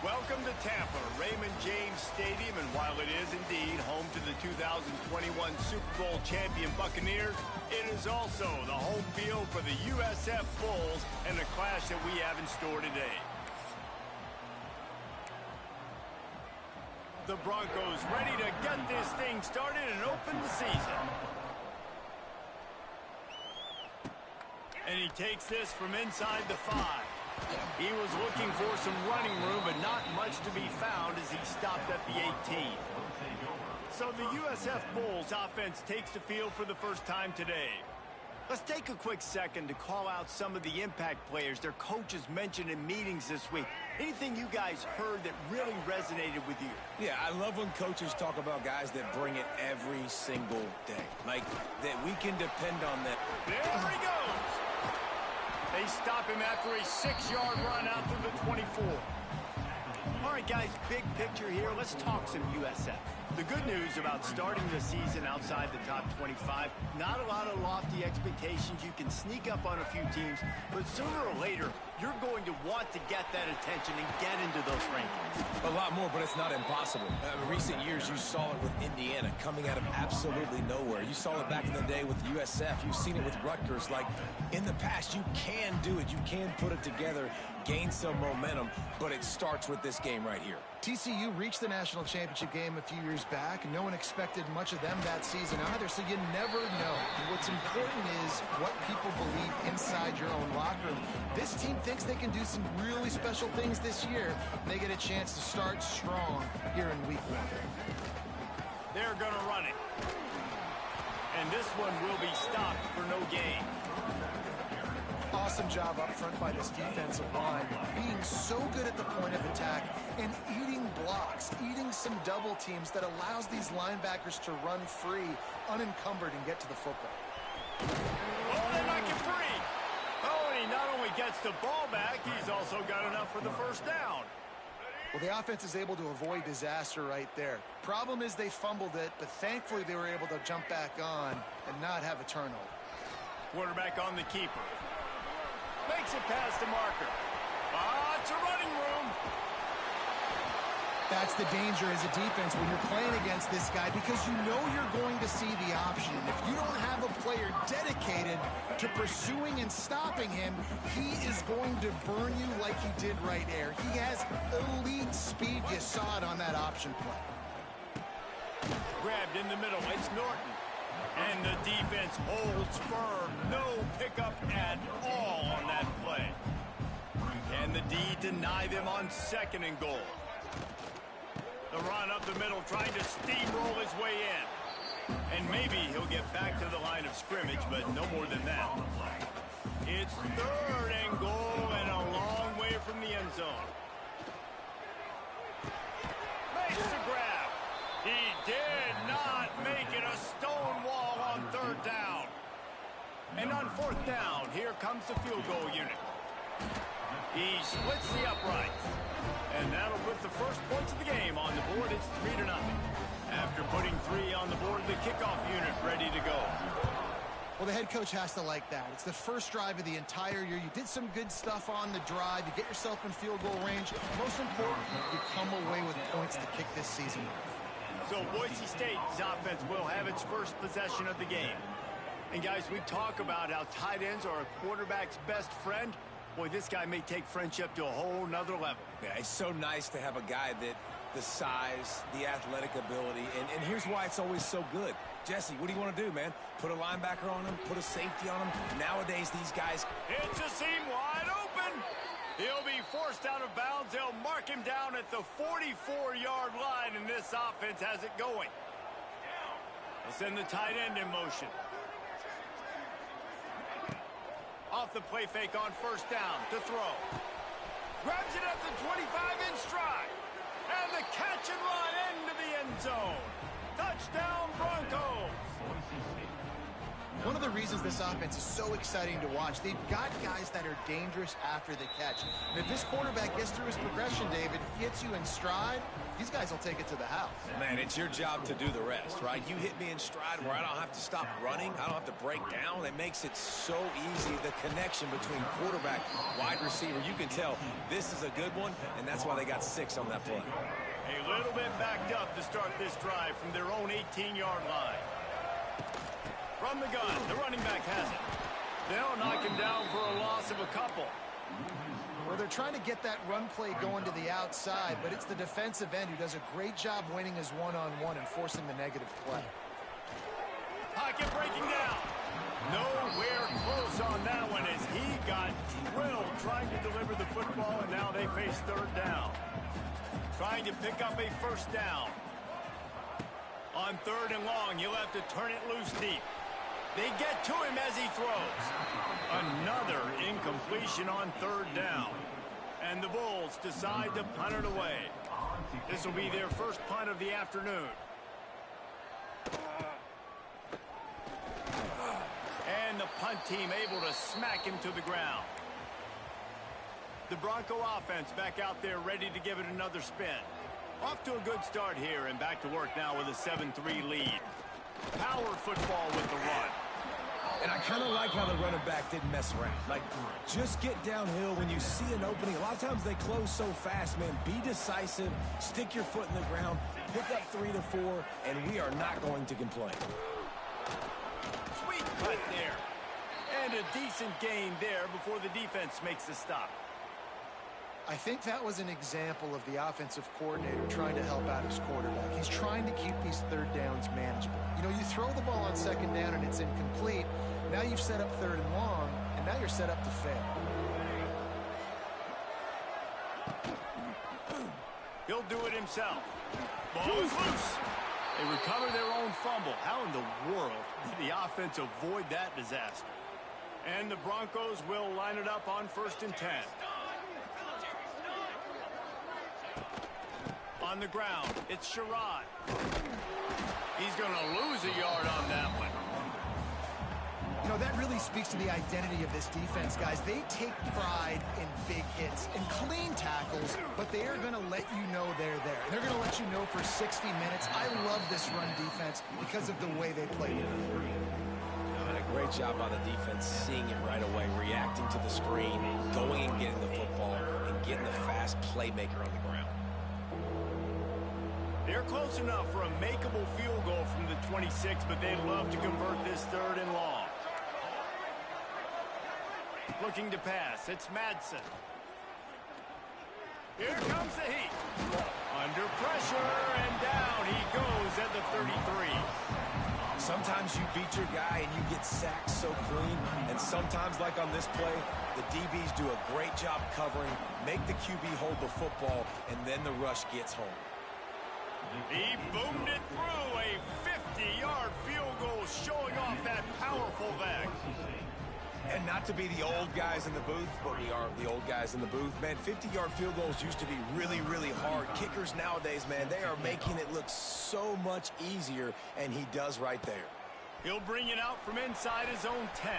Welcome to Tampa, Raymond James Stadium, and while it is indeed home to the 2021 Super Bowl champion Buccaneers, it is also the home field for the USF Bulls and the clash that we have in store today. The Broncos ready to get this thing started and open the season. And he takes this from inside the 5. He was looking for some running room, but not much to be found as he stopped at the 18. So the USF Bulls offense takes the field for the first time today. Let's take a quick second to call out some of the impact players their coaches mentioned in meetings this week. Anything you guys heard that really resonated with you? Yeah, I love when coaches talk about guys that bring it every single day. Like, that we can depend on them. There he goes! They stop him after a 6-yard run out to the 24. All right, guys, big picture here. Let's talk some USF. The good news about starting the season outside the top 25, not a lot of lofty expectations. You can sneak up on a few teams, but sooner or later, you're going to want to get that attention and get into those rankings. A lot more, but it's not impossible. In recent years, you saw it with Indiana coming out of absolutely nowhere. You saw it back in the day with USF. You've seen it with Rutgers. Like, in the past, you can do it. You can put it together, gain some momentum, but it starts with this game right here. TCU reached the national championship game a few years back, and no one expected much of them that season either, so you never know. And what's important is what people believe inside your own locker room. This team thinks they can do some really special things this year, and they get a chance to start strong here in week 1. They're going to run it. And this one will be stopped for no gain. Awesome job up front by this defensive line, being so good at the point of attack and eating blocks, eating some double teams that allows these linebackers to run free, unencumbered, and get to the football. Oh, they make it free. Oh, and he not only gets the ball back, he's also got enough for the first down. Well, the offense is able to avoid disaster right there. Problem is they fumbled it, but thankfully they were able to jump back on and not have a turnover. Quarterback on the keeper. Makes it past the marker. It's a running room. That's the danger as a defense when you're playing against this guy, because you know you're going to see the option. If you don't have a player dedicated to pursuing and stopping him, he is going to burn you like he did right there. He has elite speed. You saw it on that option play. Grabbed in the middle. It's Norton. And the defense holds firm. No pickup at all on that play. Can the D deny them on 2nd and goal? The run up the middle, trying to steamroll his way in. And maybe he'll get back to the line of scrimmage, but no more than that. It's 3rd and goal and a long way from the end zone. Makes the grab. He did not make it. A stone wall on 3rd down. And on 4th down, here comes the field goal unit. He splits the uprights. And that'll put the first points of the game on the board. It's 3-0. After putting 3 on the board, the kickoff unit ready to go. Well, the head coach has to like that. It's the first drive of the entire year. You did some good stuff on the drive. You get yourself in field goal range. Most important, you come away with points to kick this season off. So Boise State's offense will have its first possession of the game. And guys, we talk about how tight ends are a quarterback's best friend. Boy, this guy may take friendship to a whole nother level. Yeah, it's so nice to have a guy that the size, the athletic ability, and here's why it's always so good. Jesse, what do you want to do, man? Put a linebacker on him, put a safety on him. Nowadays, these guys... It's a seam wide open. He'll be forced out of bounds. They'll mark him down at the 44-yard line, and this offense has it going. They'll send the tight end in motion. Off the play fake on first down to throw. Grabs it at the 25 in stride. And the catch and run into the end zone. Touchdown Broncos. One of the reasons this offense is so exciting to watch, they've got guys that are dangerous after the catch. And if this quarterback gets through his progression, David, hits you in stride, these guys will take it to the house. Man, it's your job to do the rest, right? You hit me in stride where I don't have to stop running. I don't have to break down. It makes it so easy, the connection between quarterback, wide receiver. You can tell this is a good one, and that's why they got 6 on that play. A little bit backed up to start this drive from their own 18-yard line. From the gun, the running back has it. They'll knock him down for a loss of a couple. Well, they're trying to get that run play going to the outside, but it's the defensive end who does a great job winning his one-on-one and forcing the negative play. Pocket breaking down. Nowhere close on that one as he got drilled trying to deliver the football, and now they face third down. Trying to pick up a first down. On third and long, you'll have to turn it loose deep. They get to him as he throws. Another incompletion on third down. And the Bulls decide to punt it away. This will be their first punt of the afternoon. And the punt team able to smack him to the ground. The Bronco offense back out there ready to give it another spin. Off to a good start here and back to work now with a 7-3 lead. Power football with the run. And I kind of like how the running back didn't mess around. Like, just get downhill when you see an opening. A lot of times they close so fast, man. Be decisive, stick your foot in the ground, pick up 3 to 4, and we are not going to complain. Sweet cut there. And a decent gain there before the defense makes the stop. I think that was an example of the offensive coordinator trying to help out his quarterback. He's trying to keep these third downs manageable. You know, you throw the ball on second down and it's incomplete. Now you've set up third and long, and now you're set up to fail. He'll do it himself. Ball is loose. They recover their own fumble. How in the world did the offense avoid that disaster? And the Broncos will line it up on 1st and 10. On the ground, it's Sherrod. He's going to lose a yard on that one. You know, that really speaks to the identity of this defense, guys. They take pride in big hits and clean tackles, but they are going to let you know they're there. They're going to let you know for 60 minutes. I love this run defense because of the way they play it. And a great job by the defense seeing it right away, reacting to the screen, going and getting the football, and getting the fast playmaker on the ground. They're close enough for a makeable field goal from the 26, but they'd love to convert this third and long. Looking to pass, it's Madsen. Here comes the heat. Under pressure, and down he goes at the 33. Sometimes you beat your guy and you get sacked so clean, and sometimes, like on this play, the DBs do a great job covering, make the QB hold the football, and then the rush gets home. He boomed it through a 50-yard field goal, showing off that powerful leg. And not to be the old guys in the booth, but we are the old guys in the booth. Man, 50-yard field goals used to be really, really hard. Kickers nowadays, man, they are making it look so much easier, and he does right there. He'll bring it out from inside his own 10.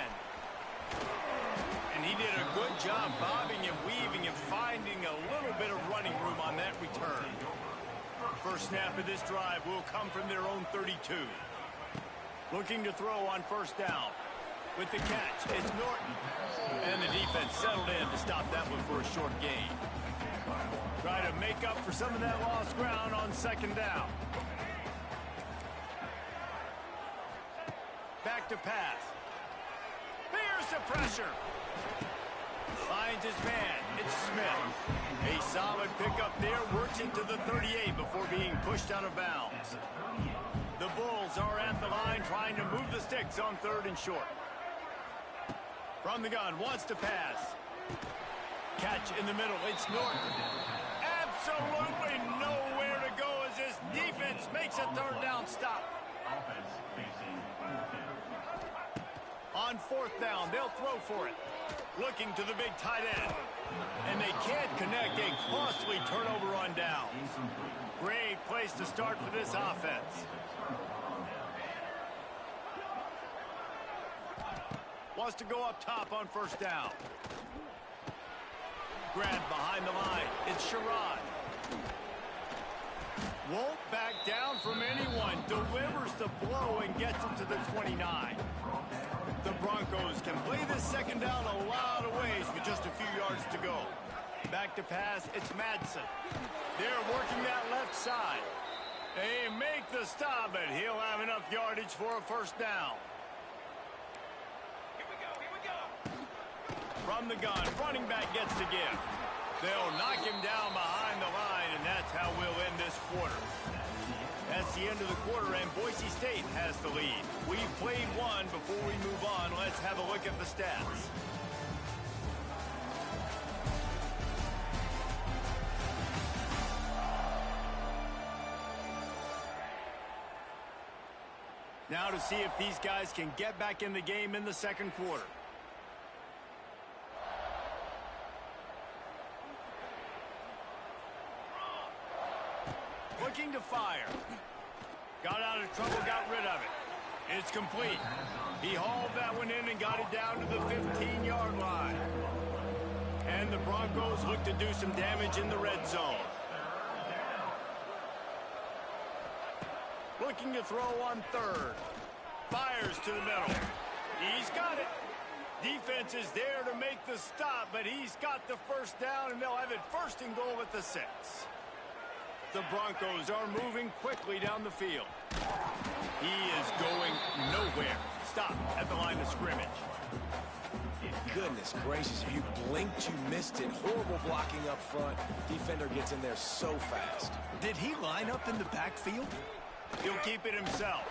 And he did a good job bobbing and weaving and finding a little bit of running room on that return. First snap of this drive will come from their own 32. Looking to throw on first down. With the catch, it's Norton. And the defense settled in to stop that one for a short gain. Try to make up for some of that lost ground on second down. Back to pass. Here's the pressure. Finds his man. It's Smith. A solid pickup there. Works into the 38 before being pushed out of bounds. The Bulls are at the line trying to move the sticks on third and short. From the gun, wants to pass. Catch in the middle. It's Norton. Absolutely nowhere to go as this defense makes a third down stop. On fourth down, they'll throw for it. Looking to the big tight end. And they can't connect a costly turnover on down. Great place to start for this offense. Wants to go up top on first down. Grabbed behind the line. It's Sherrod. Won't back down from anyone. Delivers the blow and gets it to the 29. The Broncos can play this second down a lot of ways with just a few yards to go. Back to pass, it's Madsen. They're working that left side. They make the stop, but he'll have enough yardage for a first down. From the gun, running back gets the gift. They'll knock him down behind the line, and that's how we'll end this quarter. That's the end of the quarter, and Boise State has the lead. We've played one. Before we move on, let's have a look at the stats. Now to see if these guys can get back in the game in the second quarter. Looking to fire. Got out of trouble, got rid of it. It's complete. He hauled that one in and got it down to the 15-yard line. And the Broncos look to do some damage in the red zone. Looking to throw on third. Fires to the middle. He's got it. Defense is there to make the stop, but he's got the first down, and they'll have it first and goal at the 6. The Broncos are moving quickly down the field. He is going nowhere. Stop at the line of scrimmage. Goodness gracious, if you blinked, you missed it. Horrible blocking up front. Defender gets in there so fast. Did he line up in the backfield? He'll keep it himself.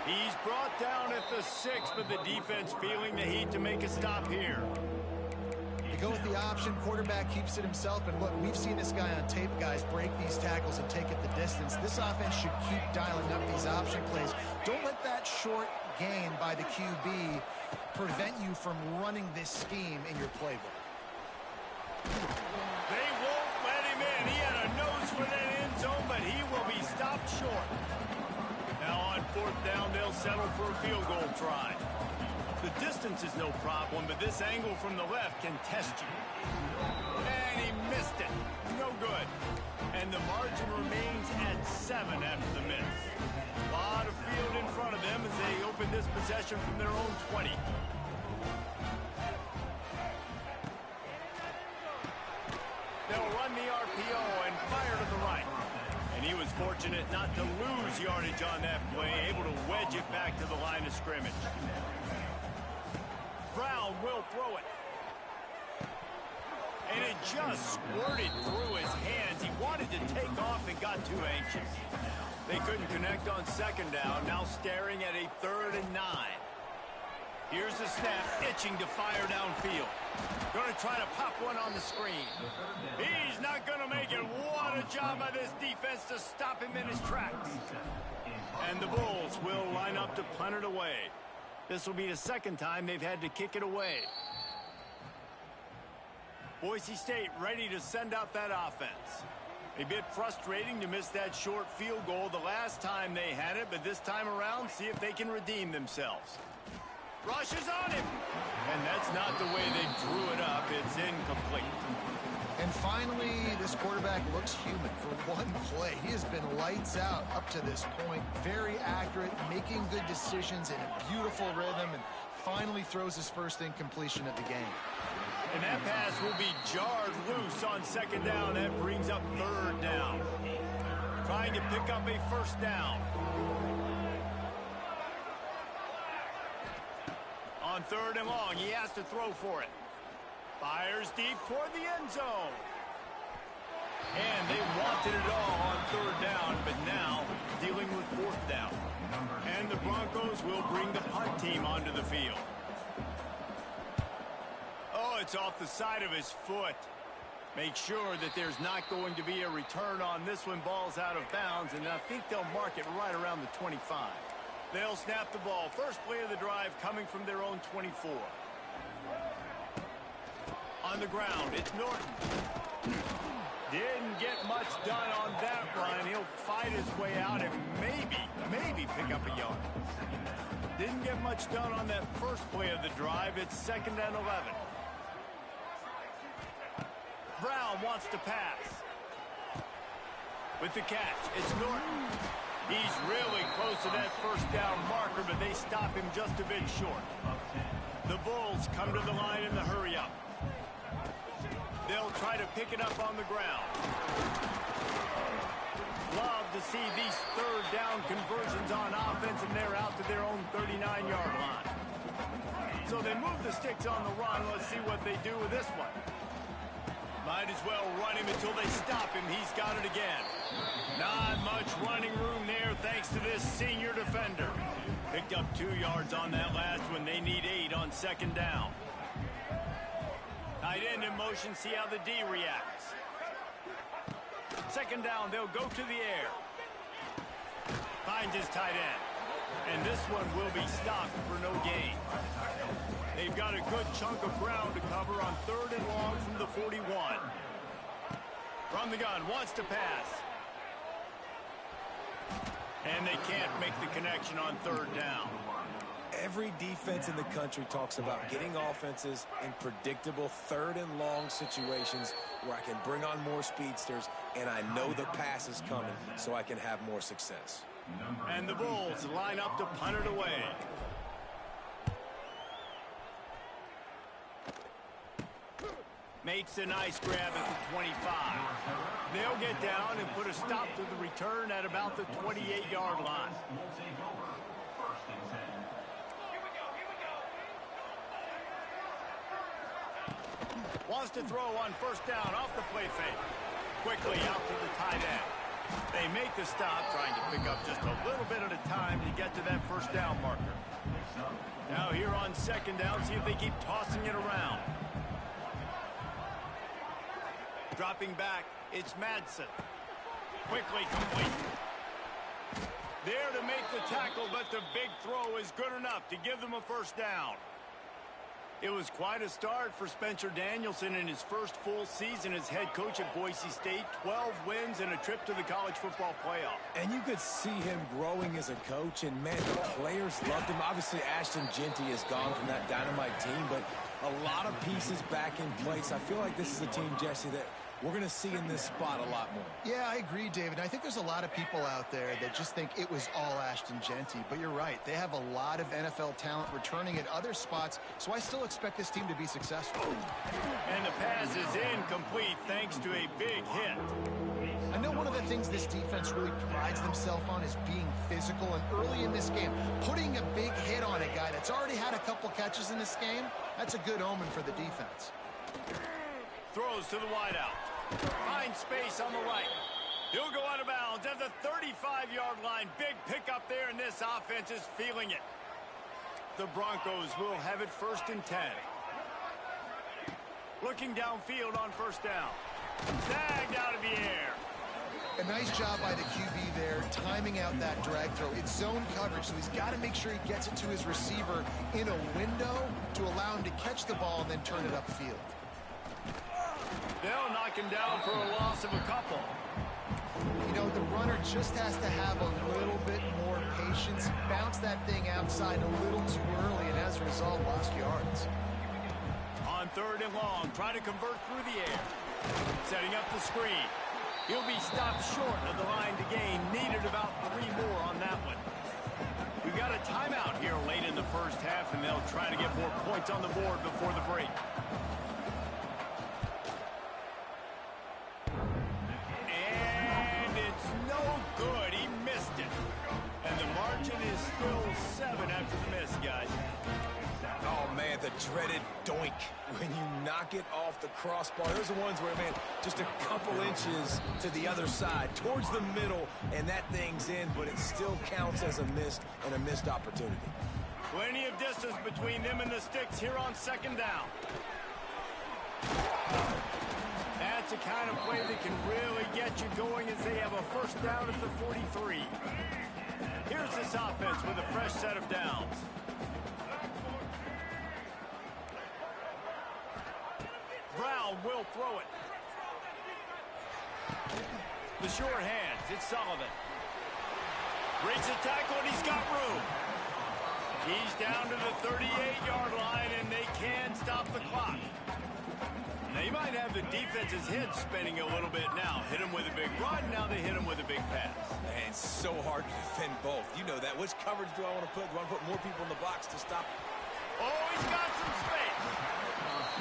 He's brought down at the 6, but the defense feeling the heat to make a stop here. They go with the option. Quarterback keeps it himself. And look, we've seen this guy on tape, guys, break these tackles and take it the distance. This offense should keep dialing up these option plays. Don't let that short gain by the QB prevent you from running this scheme in your playbook. They won't let him in. He had a nose for that end zone, but he will be stopped short. Now on fourth down, they'll settle for a field goal try. The distance is no problem, but this angle from the left can test you. And he missed it. No good. And the margin remains at 7 after the miss. A lot of field in front of them as they open this possession from their own 20. They'll run the RPO and fire to the right. And he was fortunate not to lose yardage on that play, able to wedge it back to the line of scrimmage. Brown will throw it. And it just squirted through his hands. He wanted to take off and got too anxious. They couldn't connect on second down, now staring at a 3rd and 9. Here's the snap, itching to fire downfield. Going to try to pop one on the screen. He's not going to make it. What a job by this defense to stop him in his tracks. And the Bulls will line up to punt it away. This will be the second time they've had to kick it away. Boise State ready to send out that offense. A bit frustrating to miss that short field goal the last time they had it, but this time around, see if they can redeem themselves. Rushes on him. And that's not the way they drew it up. It's incomplete. And finally, this quarterback looks human for one play. He has been lights out up to this point. Very accurate, making good decisions in a beautiful rhythm, and finally throws his first incompletion of the game. And that pass will be jarred loose on second down. That brings up 3rd down. Trying to pick up a first down. On 3rd and long, he has to throw for it. Fires deep toward the end zone. And they wanted it all on 3rd down, but now dealing with 4th down. And the Broncos will bring the punt team onto the field. Oh, it's off the side of his foot. Make sure that there's not going to be a return on this one. Ball's out of bounds, and I think they'll mark it right around the 25. They'll snap the ball. First play of the drive coming from their own 24. On the ground, it's Norton. Didn't get much done on that run. He'll fight his way out and maybe pick up a yard. Didn't get much done on that first play of the drive. It's 2nd and 11. Brown wants to pass. With the catch, it's Norton. He's really close to that first down marker, but they stop him just a bit short. The Bulls come to the line in the hurry up. They'll try to pick it up on the ground. Love to see these third down conversions on offense, and they're out to their own 39-yard line. So they move the sticks on the run. Let's see what they do with this one. Might as well run him until they stop him. He's got it again. Not much running room there thanks to this senior defender. Picked up 2 yards on that last one. They need 8 on 2nd down. Tight end in motion, see how the D reacts. 2nd down, they'll go to the air. Finds his tight end. And this one will be stopped for no gain. They've got a good chunk of ground to cover on 3rd and long from the 41. From the gun, wants to pass. And they can't make the connection on 3rd down. Every defense in the country talks about getting offenses in predictable 3rd and long situations where I can bring on more speedsters and I know the pass is coming so I can have more success. And the Bulls line up to punt it away. Makes a nice grab at the 25. They'll get down and put a stop to the return at about the 28-yard line. Wants to throw on 1st down off the play fake. Quickly out to the tight end. They make the stop, trying to pick up just a little bit at a time to get to that 1st down marker. Now here on 2nd down, see if they keep tossing it around. Dropping back, it's Madsen. Quickly complete. There to make the tackle, but the big throw is good enough to give them a 1st down. It was quite a start for Spencer Danielson in his first full season as head coach at Boise State. 12 wins and a trip to the college football playoff. And you could see him growing as a coach, and man, the players loved him. Obviously, Ashton Jeanty is gone from that dynamite team, but a lot of pieces back in place. I feel like this is a team, Jesse, that we're going to see in this spot a lot more. Yeah, I agree, David. I think there's a lot of people out there that just think it was all Ashton Jeanty, but you're right. They have a lot of NFL talent returning at other spots, so I still expect this team to be successful. And the pass is incomplete thanks to a big hit. I know one of the things this defense really prides themselves on is being physical, and early in this game, putting a big hit on a guy that's already had a couple catches in this game, that's a good omen for the defense. Throws to the wideout. Finds space on the right. He'll go out of bounds at the 35-yard line. Big pickup there, and this offense is feeling it. The Broncos will have it 1st and 10. Looking downfield on 1st down. Snagged out of the air. A nice job by the QB there, timing out that drag throw. It's zone coverage, so he's got to make sure he gets it to his receiver in a window to allow him to catch the ball and then turn it upfield. They'll knock him down for a loss of a couple. You know, the runner just has to have a little bit more patience, bounce that thing outside a little too early, and as a result, lost yards. On 3rd and long, try to convert through the air. Setting up the screen. He'll be stopped short of the line to gain. Needed about 3 more on that one. We've got a timeout here late in the 1st half, and they'll try to get more points on the board before the break. And it's no good. He missed it. And the margin is still 7 after the miss, guys. Oh, man, the dreaded doink when you knock it off the crossbar. Those are ones where, man, just a couple inches to the other side, towards the middle, and that thing's in, but it still counts as a missed and a missed opportunity. Plenty of distance between them and the sticks here on 2nd down. That's the kind of play that can really get you going as they have a first down at the 43. Here's this offense with a fresh set of downs. Brown will throw it. The short hands, it's Sullivan. Breaks the tackle and he's got room. He's down to the 38-yard line and they can stop the clock. They might have the defense's head spinning a little bit now. Hit him with a big run, now they hit him with a big pass. Man, it's so hard to defend both. You know that. Which coverage do I want to put? Do I want to put more people in the box to stop? Oh, he's got some space.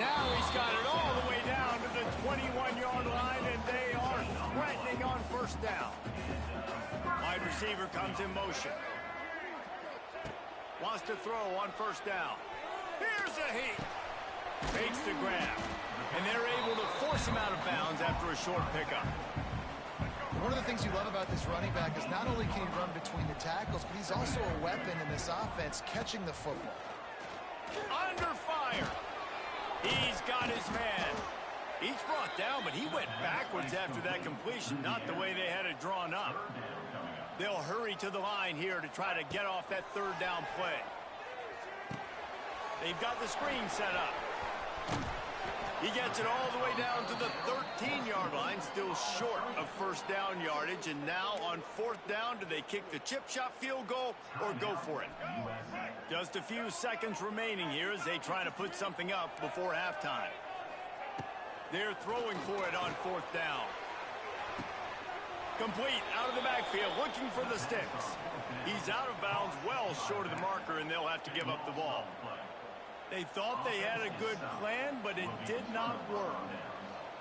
Now he's got it all the way down to the 21-yard line, and they are threatening on first down. Wide receiver comes in motion. Wants to throw on first down. Here's a heat. Takes the grab. And they're able to force him out of bounds after a short pickup. One of the things you love about this running back is not only can he run between the tackles, but he's also a weapon in this offense, catching the football. Under fire. He's got his man. He's brought down, but he went backwards after that completion, not the way they had it drawn up. They'll hurry to the line here to try to get off that third down play. They've got the screen set up. He gets it all the way down to the 13-yard line, still short of first down yardage. And now on fourth down, do they kick the chip shot field goal or go for it? Just a few seconds remaining here as they try to put something up before halftime. They're throwing for it on fourth down. Complete out of the backfield, looking for the sticks. He's out of bounds, well short of the marker, and they'll have to give up the ball. They thought they had a good plan, but it did not work.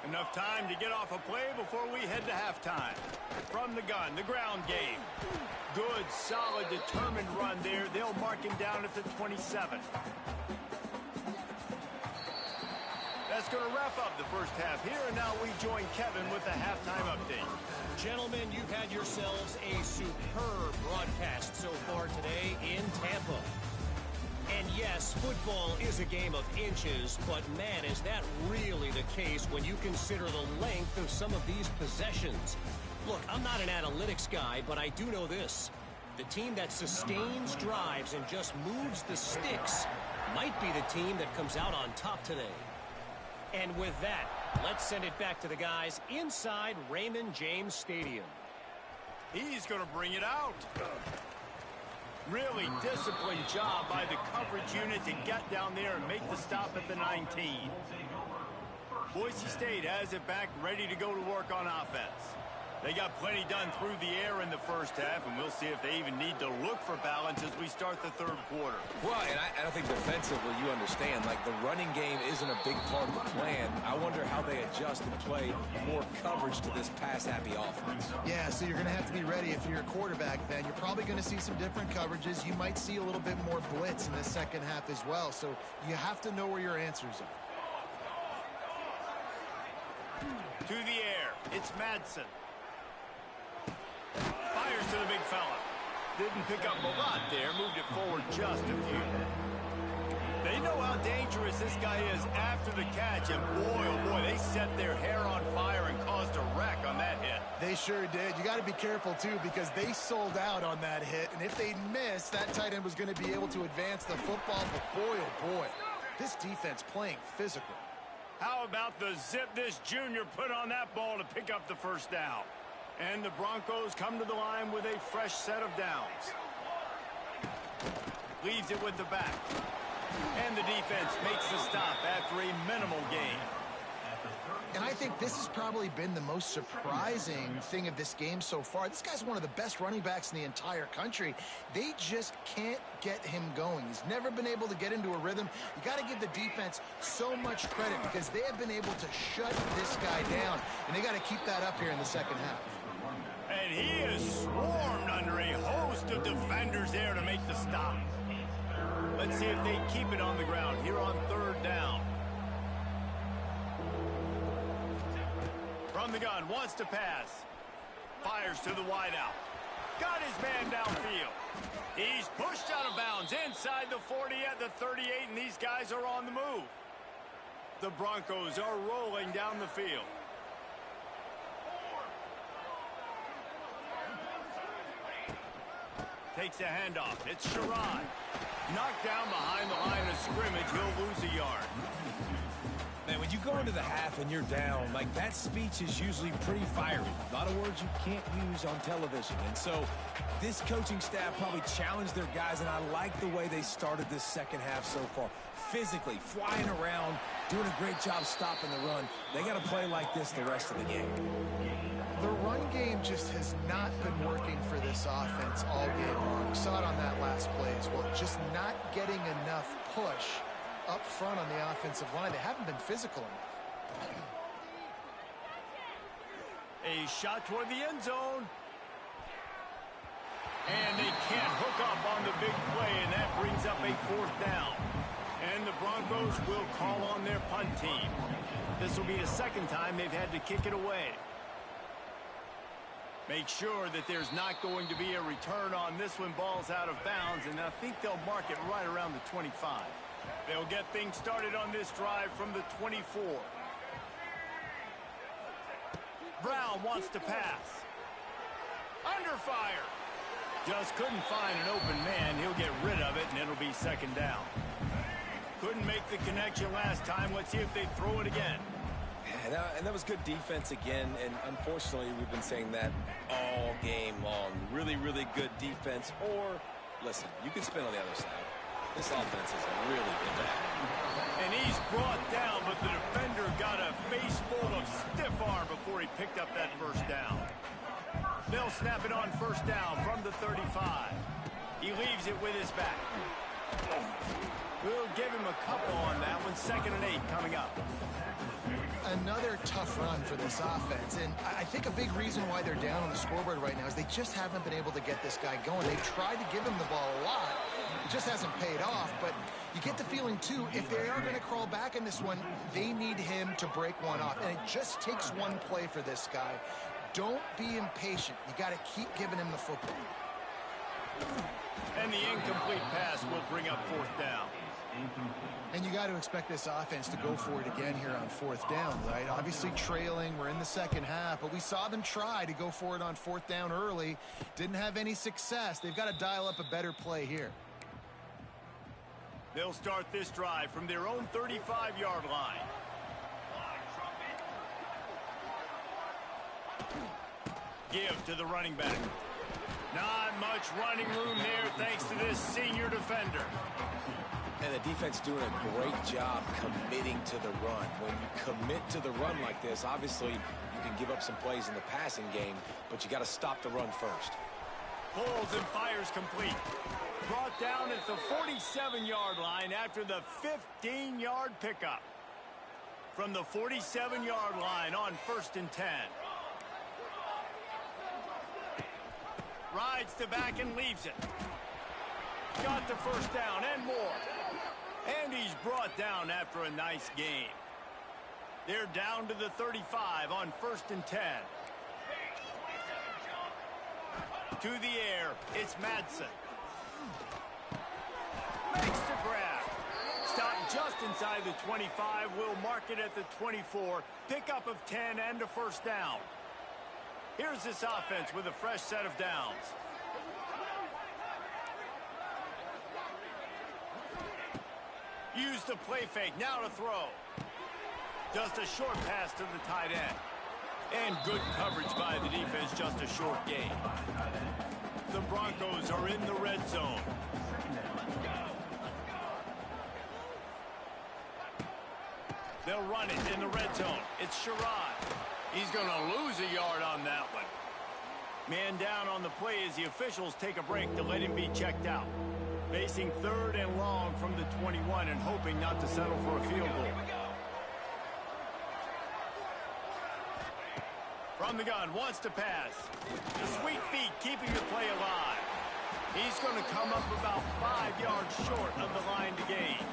Enough time to get off a play before we head to halftime. From the gun, the ground game. Good, solid, determined run there. They'll mark him down at the 27. That's going to wrap up the first half here, and now we join Kevin with the halftime update. Gentlemen, you've had yourselves a superb broadcast so far today in Tampa. And yes, football is a game of inches, but man, is that really the case when you consider the length of some of these possessions. Look, I'm not an analytics guy, but I do know this. The team that sustains drives and just moves the sticks might be the team that comes out on top today. And with that, let's send it back to the guys inside Raymond James Stadium. He's going to bring it out. Really disciplined job by the coverage unit to get down there and make the stop at the 19. Boise State has it back, ready to go to work on offense. They got plenty done through the air in the first half, and we'll see if they even need to look for balance as we start the third quarter. Well, and I think defensively, you understand, like the running game isn't a big part of the plan. I wonder how they adjust and play more coverage to this pass-happy offense. Yeah, so you're going to have to be ready if you're a quarterback then. You're probably going to see some different coverages. You might see a little bit more blitz in the second half as well, so you have to know where your answers are. To the air, it's Madsen. Fires to the big fella. Didn't pick up a lot there. Moved it forward just a few. They know how dangerous this guy is after the catch. And boy, oh boy, they set their hair on fire and caused a wreck on that hit. They sure did. You got to be careful, too, because they sold out on that hit. And if they'd missed, that tight end was going to be able to advance the football. But boy, oh boy, this defense playing physical. How about the zip this junior put on that ball to pick up the first down? And the Broncos come to the line with a fresh set of downs. Leaves it with the back. And the defense makes the stop after a minimal gain. And I think this has probably been the most surprising thing of this game so far. This guy's one of the best running backs in the entire country. They just can't get him going. He's never been able to get into a rhythm. You got to give the defense so much credit because they have been able to shut this guy down. And they got to keep that up here in the second half. And he is swarmed under a host of defenders there to make the stop. Let's see if they keep it on the ground here on third down. From the gun, wants to pass. Fires to the wideout. Got his man downfield. He's pushed out of bounds inside the 40 at the 38, and these guys are on the move. The Broncos are rolling down the field. Takes a handoff. It's Sherrod. Knocked down behind the line of scrimmage. He'll lose a yard. Man, when you go into the half and you're down, like, that speech is usually pretty fiery. A lot of words you can't use on television. And so this coaching staff probably challenged their guys, and I like the way they started this second half so far. Physically, flying around, doing a great job stopping the run. They got to play like this the rest of the game. The run game just has not been working for this offense all game long. We saw it on that last play as well. Just not getting enough push up front on the offensive line. They haven't been physical enough. A shot toward the end zone. And they can't hook up on the big play, and that brings up a 4th down. And the Broncos will call on their punt team. This will be the second time they've had to kick it away. Make sure that there's not going to be a return on this when ball's out of bounds, and I think they'll mark it right around the 25. They'll get things started on this drive from the 24. Brown wants to pass. Under fire. Just couldn't find an open man. He'll get rid of it, and it'll be second down. Couldn't make the connection last time. Let's see if they throw it again. And that was good defense again, and unfortunately we've been saying that all game long. Really, really good defense. Or, listen, you can spin on the other side. This offense has really been bad. And he's brought down, but the defender got a face full of stiff arm before he picked up that first down. They'll snap it on first down from the 35. He leaves it with his back. We'll give him a couple on that one. 2nd and 8 coming up. Another tough run for this offense, and I think a big reason why they're down on the scoreboard right now is they just haven't been able to get this guy going. They tried to give him the ball a lot. It just hasn't paid off, but you get the feeling, too, if they are going to crawl back in this one, they need him to break one off, and it just takes one play for this guy. Don't be impatient. You got to keep giving him the football. And the incomplete pass will bring up 4th down. And you got to expect this offense to go for it again here on 4th down, right? Obviously trailing, we're in the second half, but we saw them try to go for it on 4th down early. Didn't have any success. They've got to dial up a better play here. They'll start this drive from their own 35-yard line. Give to the running back. Not much running room there thanks to this senior defender. And the defense doing a great job committing to the run. When you commit to the run like this, obviously you can give up some plays in the passing game, but you got to stop the run first. Pulls and fires complete. Brought down at the 47-yard line after the 15-yard pickup. From the 47-yard line on 1st and 10. Rides the back and leaves it. Got the first down and more. And he's brought down after a nice gain. They're down to the 35 on 1st and 10. To the air, it's Madsen. Makes the grab. Stopped just inside the 25. We'll mark it at the 24. Pickup of 10 and a first down. Here's this offense with a fresh set of downs. Use the play fake, now to throw. Just a short pass to the tight end. And good coverage by the defense, just a short gain. The Broncos are in the red zone. They'll run it in the red zone. It's Sherrod. He's going to lose a yard on that one. Man down on the play as the officials take a break to let him be checked out. Facing 3rd and long from the 21 and hoping not to settle for a field goal. From the gun, wants to pass. The sweet feet keeping the play alive. He's going to come up about 5 yards short of the line to gain.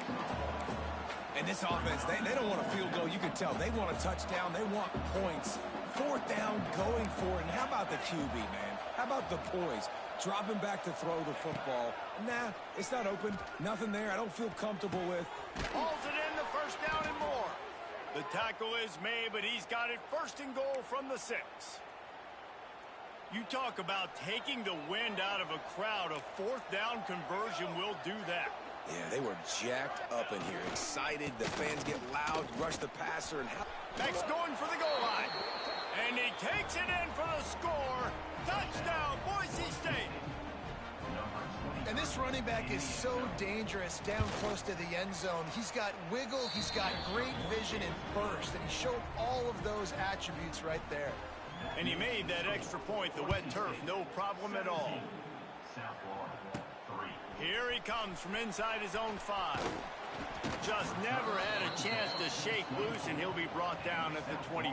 And this offense, they don't want a field goal. You can tell they want a touchdown. They want points. 4th down, going for it. And how about the QB, man? How about the poise? Dropping back to throw the football. Nah, it's not open. Nothing there I don't feel comfortable with. Hauls it in, the first down and more. The tackle is made, but he's got it first and goal from the 6. You talk about taking the wind out of a crowd. A fourth down conversion will do that. Yeah, they were jacked up in here, excited. The fans get loud, rush the passer, and Beck's going for the goal line. And he takes it in for the score. Touchdown, Boise State. And this running back is so dangerous down close to the end zone. He's got wiggle, he's got great vision and burst, and he showed all of those attributes right there. And he made that extra point, the wet turf, no problem at all. Here he comes from inside his own 5. Just never had a chance to shake loose, and he'll be brought down at the 24.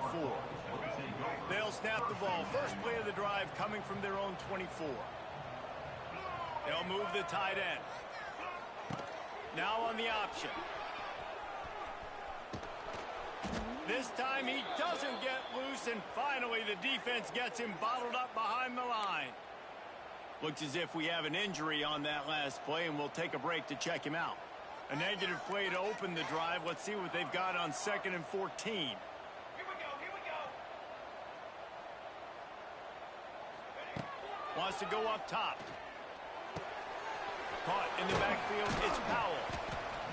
They'll snap the ball. First play of the drive coming from their own 24. They'll move the tight end. Now on the option. This time he doesn't get loose, and finally the defense gets him bottled up behind the line. Looks as if we have an injury on that last play, and we'll take a break to check him out. A negative play to open the drive. Let's see what they've got on 2nd and 14. Here we go. Wants to go up top. Caught in the backfield, it's Powell.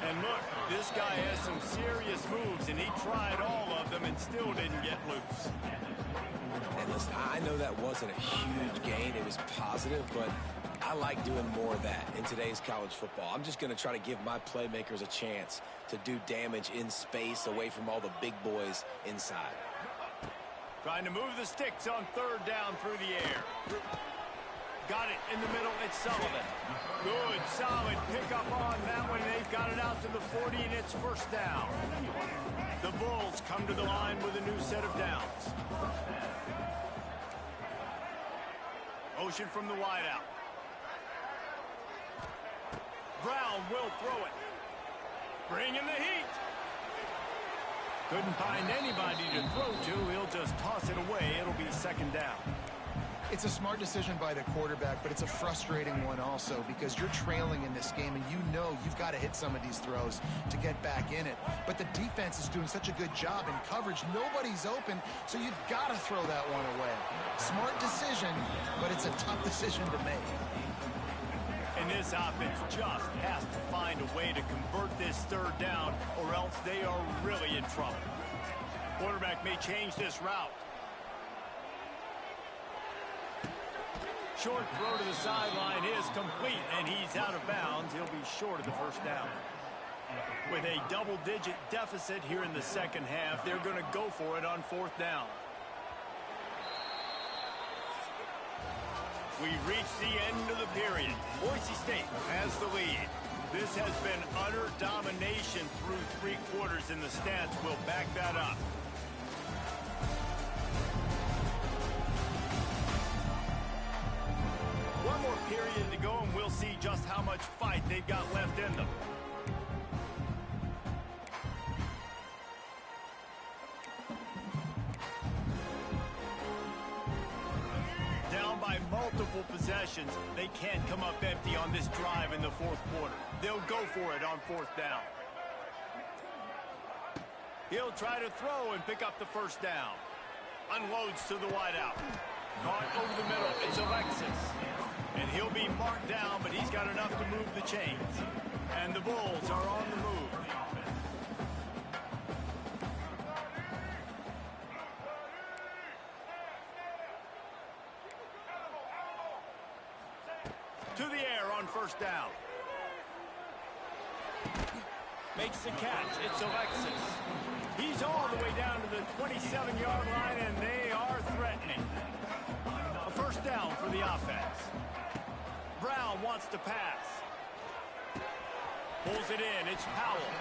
And look, this guy has some serious moves, and he tried all of them and still didn't get loose. And listen, I know that wasn't a huge gain. It was positive, but I like doing more of that in today's college football. I'm just going to try to give my playmakers a chance to do damage in space away from all the big boys inside. Trying to move the sticks on 3rd down through the air. Got it in the middle, it's Sullivan. Good, solid pickup on that one. They've got it out to the 40, and it's 1st down. The Bulls come to the line with a new set of downs. Motion from the wideout. Brown will throw it. Bring in the heat. Couldn't find anybody to throw to. He'll just toss it away. It'll be 2nd down. It's a smart decision by the quarterback, but it's a frustrating one also because you're trailing in this game and you know you've got to hit some of these throws to get back in it. But the defense is doing such a good job in coverage. Nobody's open, so you've got to throw that one away. Smart decision, but it's a tough decision to make. And this offense just has to find a way to convert this 3rd down, or else they are really in trouble. Quarterback may change this route. Short throw to the sideline is complete, and he's out of bounds. He'll be short of the 1st down. With a double-digit deficit here in the 2nd half, they're going to go for it on 4th down. We've reached the end of the period. Boise State has the lead. This has been utter domination through 3 quarters, and the stats will back that up. One more period to go, and we'll see just how much fight they've got left in them. Down by multiple possessions, they can't come up empty on this drive in the 4th quarter. They'll go for it on 4th down. He'll try to throw and pick up the 1st down. Unloads to the wideout. Caught over the middle, it's Alexis. And he'll be marked down, but he's got enough to move the chains. And the Bulls are on the move. To the air on 1st down. Makes the catch. It's Alexis. He's all the way down to the 27-yard line, and they are threatening. A 1st down for the offense. Brown wants to pass. Pulls it in. It's Powell.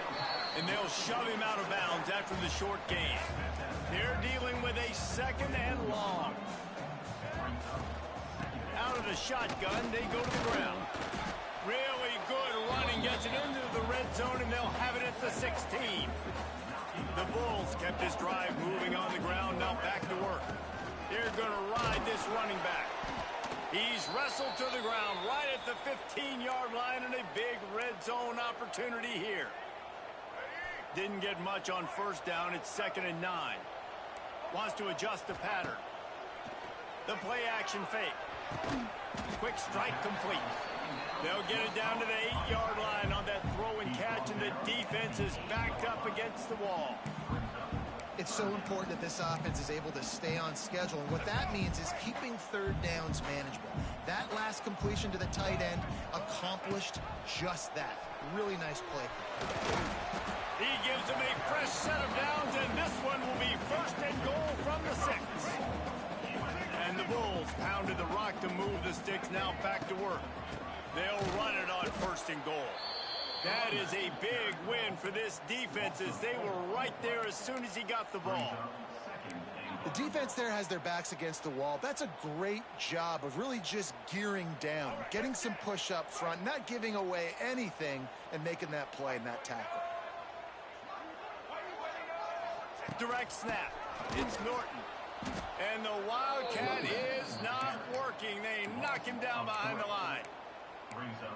And they'll shove him out of bounds after the short gain. They're dealing with a 2nd and long. Out of the shotgun, they go to the ground. Really good running, gets it into the red zone, and they'll have it at the 16. The Bulls kept this drive moving on the ground, now back to work. They're going to ride this running back. He's wrestled to the ground right at the 15-yard line, and a big red zone opportunity here. Didn't get much on first down. It's 2nd and 9. Wants to adjust the pattern. The play action fake. Quick strike complete. They'll get it down to the 8-yard line on that throw and catch, and the defense is backed up against the wall. It's so important that this offense is able to stay on schedule, and what that means is keeping third downs manageable. That last completion to the tight end accomplished just that. Really nice play. He gives them a fresh set of downs, and this one will be 1st and goal from the 6. And the Bulls pounded the rock to move the sticks, now back to work. They'll run it on 1st and goal. That is a big win for this defense, as they were right there as soon as he got the ball. The defense there has their backs against the wall. That's a great job of really just gearing down, getting some push up front, not giving away anything, and making that play and that tackle. Direct snap. It's Norton. And the Wildcat is not working. They knock him down behind the line.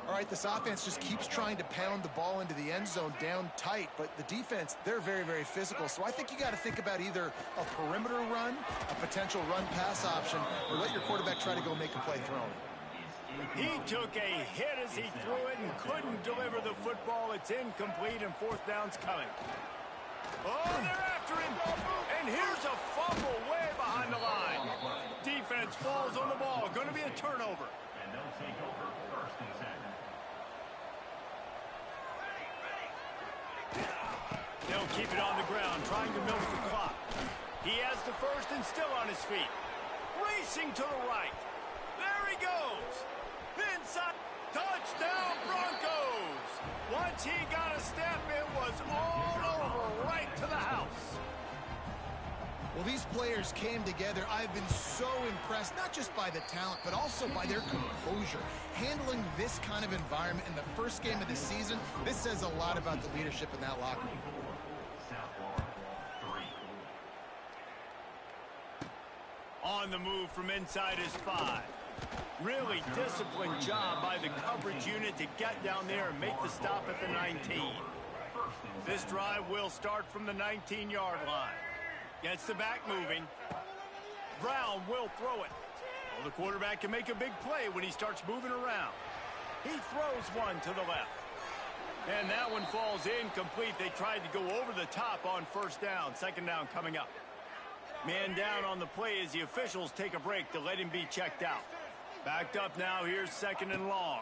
All right, this offense just keeps trying to pound the ball into the end zone down tight, but the defense, they're very, very physical. So I think you got to think about either a perimeter run, a potential run-pass option, or let your quarterback try to go make a play throwing. He took a hit as he threw it and couldn't deliver the football. It's incomplete, and 4th down's coming. Oh, they're after him. And here's a fumble way behind the line. Defense falls on the ball. Going to be a turnover. And they'll take over 1st and 2nd. They'll keep it on the ground, trying to milk the clock. He has the 1st and still on his feet. Racing to the right. There he goes. Inside. Touchdown, Broncos. Once he got a step, it was all over, right to the house. Well, these players came together. I've been so impressed, not just by the talent, but also by their composure. Handling this kind of environment in the first game of the season, this says a lot about the leadership in that locker room. On the move from inside his 5. Really disciplined job by the coverage unit to get down there and make the stop at the 19. This drive will start from the 19-yard line. Gets the back moving. Brown will throw it. Well, the quarterback can make a big play when he starts moving around. He throws one to the left. And that one falls incomplete. They tried to go over the top on 1st down. 2nd down coming up. Man down on the play as the officials take a break to let him be checked out. Backed up now. Here's 2nd and long.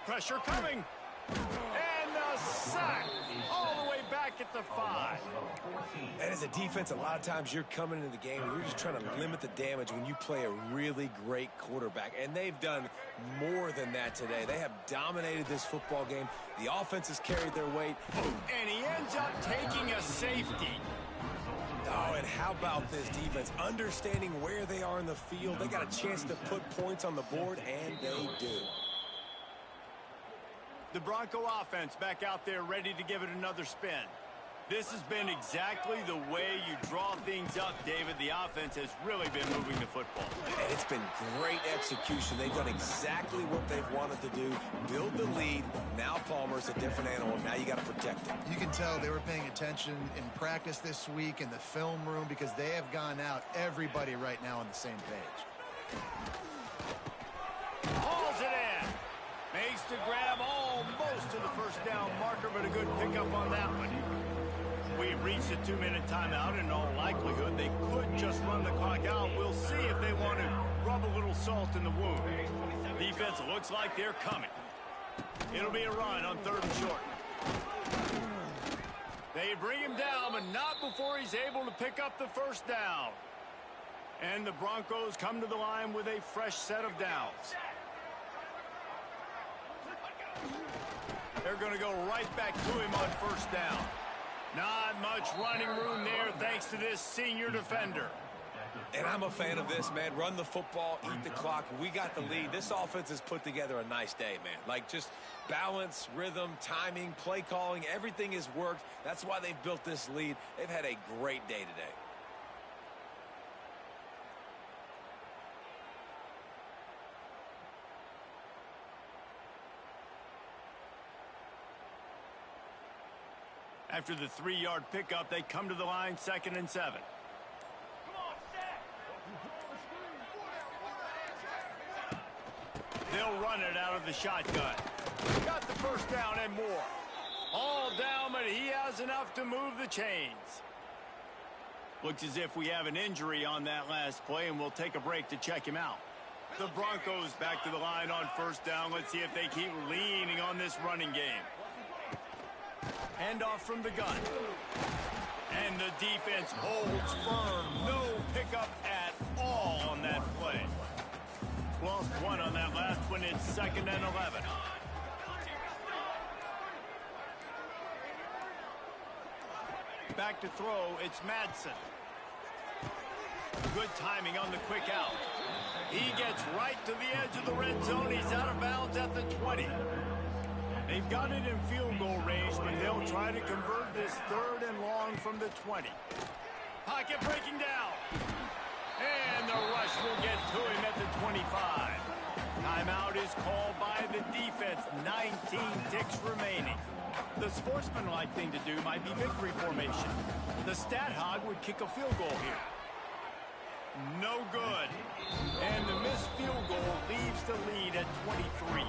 Pressure coming. And the sack all the way back at the 5. And as a defense, a lot of times you're coming into the game and you're just trying to limit the damage when you play a really great quarterback. And they've done more than that today. They have dominated this football game. The offense has carried their weight. And he ends up taking a safety. Oh, and how about this defense? Understanding where they are in the field. They got a chance to put points on the board, and they do. The Bronco offense back out there ready to give it another spin. This has been exactly the way you draw things up, David. The offense has really been moving the football. And it's been great execution. They've done exactly what they've wanted to do. Build the lead. Now Palmer's a different animal. Now you got to protect him. You can tell they were paying attention in practice this week in the film room because they have gone out, everybody right now on the same page. Hauls it in. Makes the grab almost to the 1st down marker, but a good pickup on that one. We've reached a 2-minute timeout. In all likelihood, they could just run the clock out. We'll see if they want to rub a little salt in the wound. Defense looks like they're coming. It'll be a run on 3rd and short. They bring him down, but not before he's able to pick up the 1st down. And the Broncos come to the line with a fresh set of downs. They're going to go right back to him on 1st down. Not much running room there thanks to this senior defender. And I'm a fan of this, man. Run the football, eat the clock. We got the lead. This offense has put together a nice day, man. Like just balance, rhythm, timing, play calling, everything has worked. That's why they've built this lead. They've had a great day today. After the 3-yard pickup, they come to the line 2nd and 7. They'll run it out of the shotgun. Got the first down and more. All down, but he has enough to move the chains. Looks as if we have an injury on that last play, and we'll take a break to check him out. The Broncos back to the line on 1st down. Let's see if they keep leaning on this running game. Handoff from the gun. And the defense holds firm. No pickup at all on that play. Lost one on that last one. It's 2nd and 11. Back to throw. It's Madsen. Good timing on the quick out. He gets right to the edge of the red zone. He's out of bounds at the 20. They've got it in field goal range, but they'll try to convert this 3rd and long from the 20. Pocket breaking down. And the rush will get to him at the 25. Timeout is called by the defense. 19 ticks remaining. The sportsmanlike thing to do might be victory formation. The stat hog would kick a field goal here. No good. And the missed field goal leaves the lead at 23.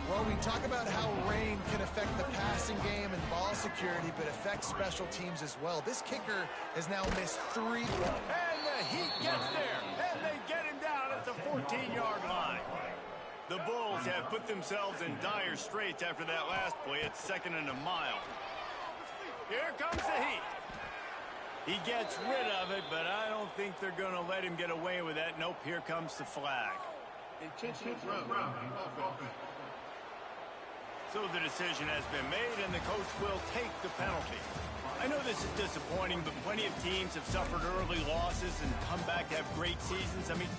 Well, we talk about how rain can affect the passing game and ball security, but affects special teams as well. This kicker has now missed 3. And the Heat gets there, and they get him down at the 14-yard line. The Bulls have put themselves in dire straits after that last play. It's 2nd and a mile. Here comes the Heat. He gets rid of it, but I don't think they're going to let him get away with that. Nope, here comes the flag. Intentional throw. So the decision has been made, and the coach will take the penalty. I know this is disappointing, but plenty of teams have suffered early losses and come back to have great seasons. I mean,